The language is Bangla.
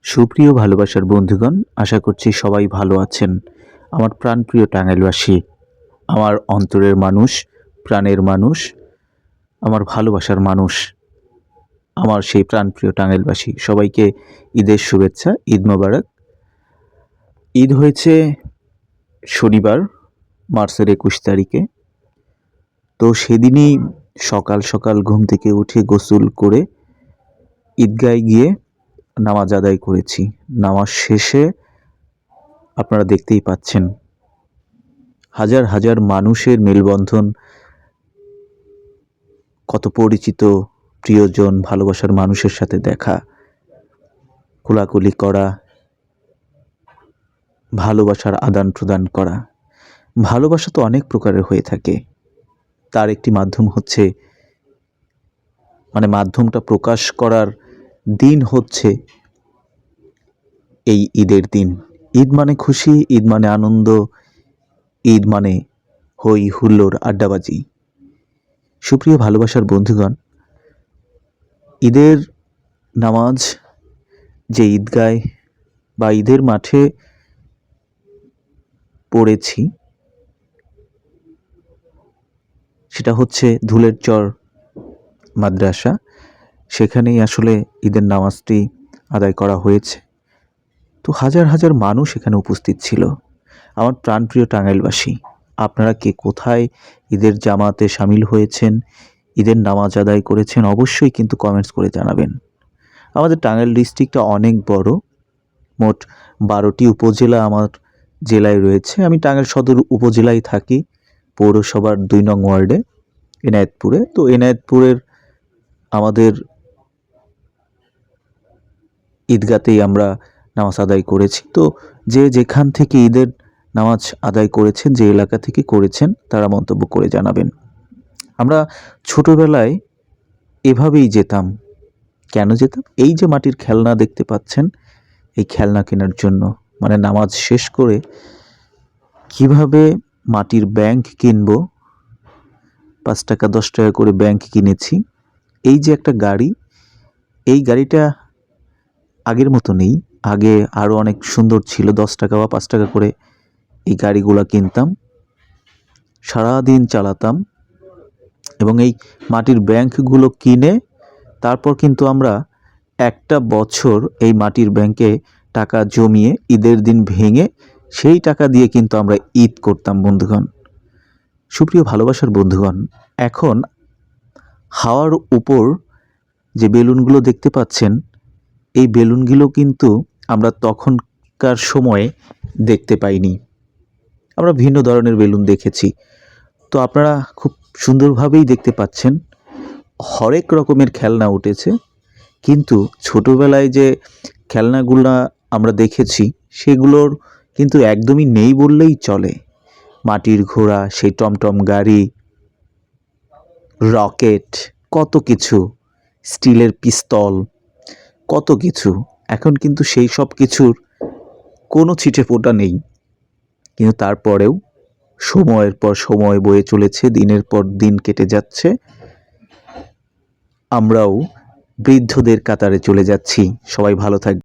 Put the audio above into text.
সুপ্রিয় ভালোবাসার বন্ধুগণ, আশা করছি সবাই ভালো আছেন। আমার প্রাণপ্রিয় টাঙ্গাইলবাসী, আমার অন্তরের মানুষ, প্রাণের মানুষ, আমার ভালোবাসার মানুষ, আমার সেই প্রাণপ্রিয় টাঙ্গাইলবাসী সবাইকে ঈদের শুভেচ্ছা। ঈদ মোবারক। ঈদ হয়েছে শনিবার, মার্চের 21 তারিখে। তো সেদিনই সকাল সকাল ঘুম থেকে উঠে গোসল করে ঈদগায় গিয়ে নামাজ আদায় করেছি। নামাজ শেষে আপনারা দেখতেই পাচ্ছেন হাজার হাজার মানুষের মেলবন্ধন, কত পরিচিত প্রিয়জন, ভালোবাসার মানুষের সাথে দেখা, কোলাকুলি করা, ভালোবাসার আদান প্রদান করা। ভালোবাসা তো অনেক প্রকারের হয়ে থাকে, তার একটি মাধ্যম হচ্ছে মাধ্যমটা প্রকাশ করার দিন হচ্ছে এই ঈদের দিন। ঈদ মানে খুশি, ঈদ মানে আনন্দ, ঈদ মানে হই হুল্লোড়, আড্ডাবাজি। সুপ্রিয় ভালোবাসার বন্ধুগণ, ঈদের নামাজ যে ঈদগায় বা ঈদের মাঠে পড়েছি সেটা হচ্ছে ধুলের চর মাদ্রাসা। সেখানেই আসলে ঈদের নামাজটি আদায় করা হয়েছে। তো হাজার হাজার মানুষ এখানে উপস্থিত ছিল। আমার প্রাণপ্রিয় টাঙ্গাইলবাসী, আপনারা কে কোথায় ঈদের জামাতে সামিল হয়েছেন, ঈদের নামাজ আদায় করেছেন, অবশ্যই কিন্তু কমেন্টস করে জানাবেন। আমাদের টাঙ্গাইল ডিস্ট্রিক্টটা অনেক বড়, মোট 12টি উপজেলা আমার জেলায় রয়েছে। আমি টাঙ্গাইল সদর উপজেলায় থাকি, পৌরসভার 2 নং ওয়ার্ডে, এনায়েতপুরে। তো এনায়েতপুরের আমাদের ঈদগাতেই আমরা নামাজ আদায় করেছি। তো যে যেখান থেকে ঈদের নামাজ আদায় করেছেন, যে এলাকা থেকে করেছেন, তারা মন্তব্য করে জানাবেন। আমরা ছোটবেলায় এভাবেই যেতাম। কেন যেতাম? এই যে মাটির খেলনা দেখতে পাচ্ছেন, এই খেলনা কেনার জন্য। নামাজ শেষ করে কিভাবে মাটির ব্যাংক কিনবো, 5 টাকা 10 টাকা করে ব্যাংক কিনেছি। এই যে একটা গাড়ি, এই গাড়িটা আগের মতো নেই, আগে আরও অনেক সুন্দর ছিল। 10 টাকা বা 5 টাকা করে এই গাড়িগুলো কিনতাম, সারাদিন চালাতাম এবং এই মাটির ব্যাংকগুলো কিনে তারপর কিন্তু আমরা একটা বছর এই মাটির ব্যাংকে টাকা জমিয়ে ঈদের দিন ভেঙে সেই টাকা দিয়ে কিন্তু আমরা ঈদ করতাম বন্ধুগণ। সুপ্রিয় ভালোবাসার বন্ধুগণ, এখন হাওয়ার উপর যে বেলুনগুলো দেখতে পাচ্ছেন, এই বেলুনগুলো কিন্তু আমরা তখনকার সময়ে দেখতে পাইনি। আমরা ভিন্ন ধরনের বেলুন দেখেছি। তো আপনারা খুব সুন্দরভাবেই দেখতে পাচ্ছেন হরেক রকমের খেলনা উঠেছে, কিন্তু ছোটবেলায় যে খেলনাগুলো আমরা দেখেছি সেগুলোর কিন্তু একদমই নেই বললেই চলে। মাটির ঘোড়া, সেই টমটম গাড়ি, রকেট, কত কিছু, স্টিলের পিস্তল, কত কিছু। এখন কিন্তু সেই সব কিছুর কোনো ছিটে ফোঁটা নেই। কিন্তু তারপরেও সময়ের পর সময় বয়ে চলেছে, দিনের পর দিন কেটে যাচ্ছে, আমরাও বৃদ্ধদের কাতারে চলে যাচ্ছি। সবাই ভালো থাকবে।